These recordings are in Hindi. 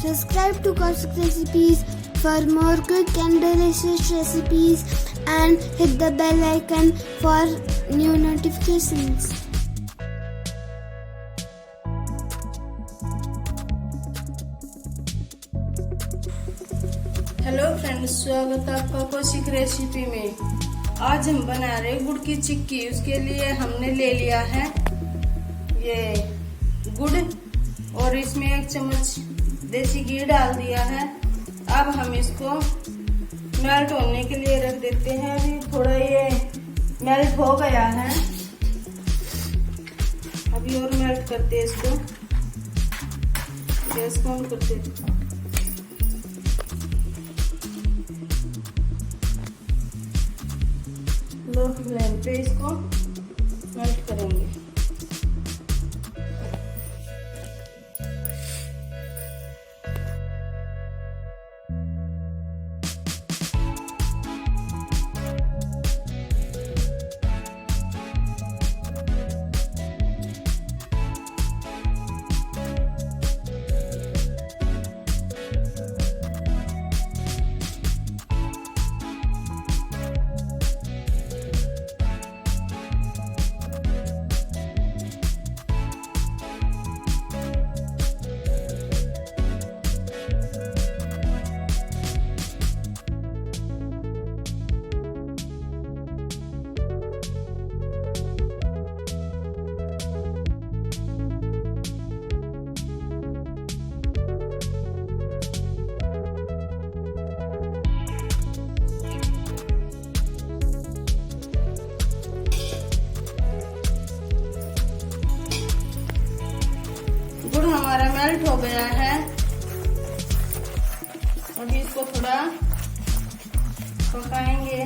Subscribe to Kaushik Recipes for more quick and delicious recipes and hit the bell icon for new notifications. Hello friends, स्वागत है आपका कौशिक रेसिपी में। आज हम बना रहे गुड़ की चिक्की। उसके लिए हमने ले लिया है ये गुड़ और इसमें 1 चम्मच देसी घी डाल दिया है। अब हम इसको मेल्ट होने के लिए रख देते हैं। अभी थोड़ा ये मेल्ट हो गया है, अभी और मेल्ट करते हैं इसको। गैस को ऑन करते हैं। लो फ्लेम पे इसको मेल्ट करेंगे। गुड़ हमारा मेल्ट हो गया है। अभी इसको थोड़ा पकाएंगे।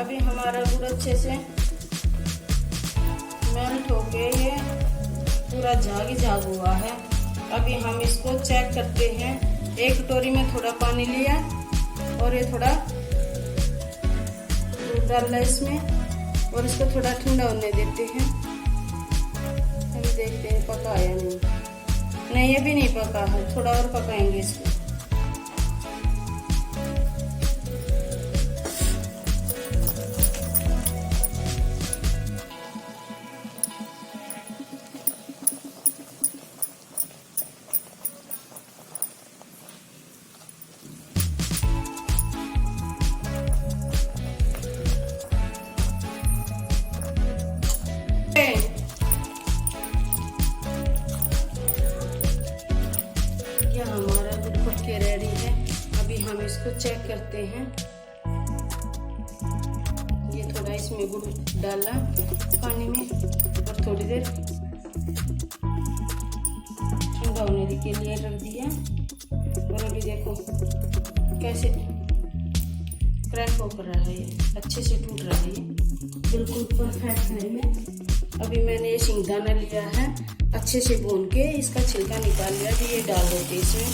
अभी हमारा गुड़ अच्छे से मेल्ट होके ये पूरा झाग हुआ है। अभी हम इसको चेक करते हैं। एक कटोरी में थोड़ा पानी लिया और ये थोड़ा दूध डालना इसमें और इसको थोड़ा ठंडा होने देते हैं। हम देखते हैं पका या नहीं। ये भी नहीं पका है, थोड़ा और पकाएंगे इसको। क्या हमारा गुड़ पक के रेडी है। अभी हम इसको चेक करते हैं। ये थोड़ा इसमें गुड़ डाला पानी में और थोड़ी देर ठंडा होने के लिए रख दिया। और अभी देखो कैसे क्रैक होकर रहा है, ये अच्छे से टूट रहा है, ये बिल्कुल परफेक्ट है ये। अभी मैंने ये सिंगदाना लिया है, अच्छे से भून के इसका छिलका निकाल लिया। अभी ये डाल देते इसमें,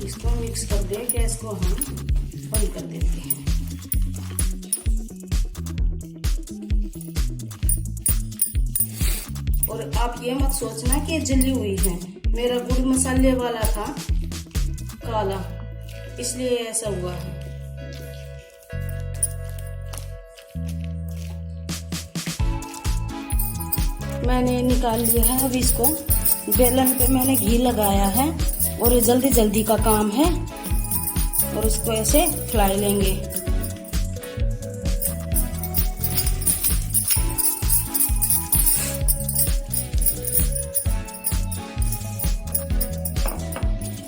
इसको मिक्स कर दे। गैस को हम बंद कर देते हैं। और आप ये मत सोचना कि जली हुई है। मेरा गुड़ मसाले वाला था काला, इसलिए ऐसा हुआ है। मैंने निकाल लिया है। अब इसको बेलन पे मैंने घी लगाया है और ये जल्दी जल्दी का काम है। और इसको ऐसे फैला लेंगे।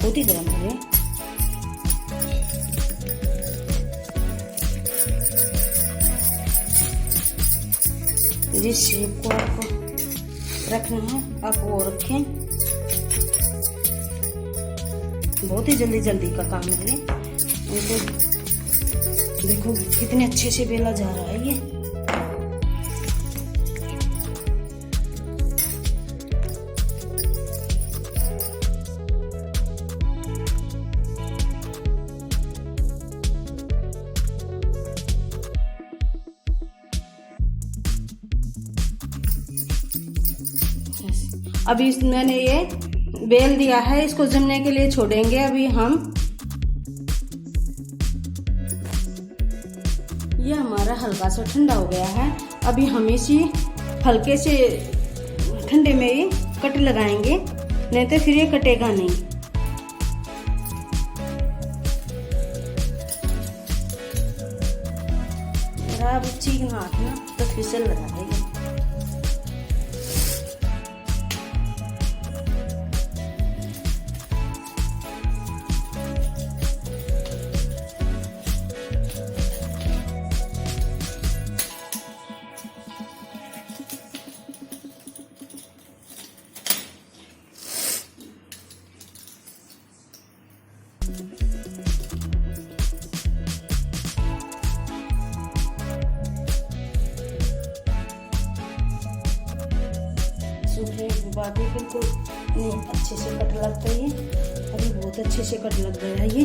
बहुत ही गर्म है। जिस शेप को आपको रखना है आप वो रखें। बहुत ही जल्दी जल्दी का काम है। देखो कितने अच्छे से बेला जा रहा है ये। अभी मैंने ये बेल दिया है, इसको जमने के लिए छोड़ेंगे अभी हम। ये हमारा हल्का सा ठंडा हो गया है। अभी हम इसी हल्के से ठंडे में ही कट लगाएंगे, नहीं तो फिर ये कटेगा नहीं। मेरा अब चीकना हाथ ना तो फिसल रहा है। सूखे बाकी बिल्कुल नहीं अच्छे से कट लगता है। अभी बहुत अच्छे से कट लग गया है ये।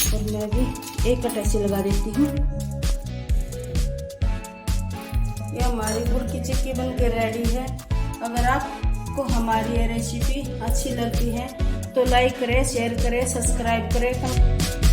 और मैं भी एक कट ऐसे लगा देती हूँ। ये हमारी गुड़ की चिक्की बनके रेडी है। अगर आपको हमारी ये रेसिपी अच्छी लगती है तो लाइक करें, शेयर करें, सब्सक्राइब करें।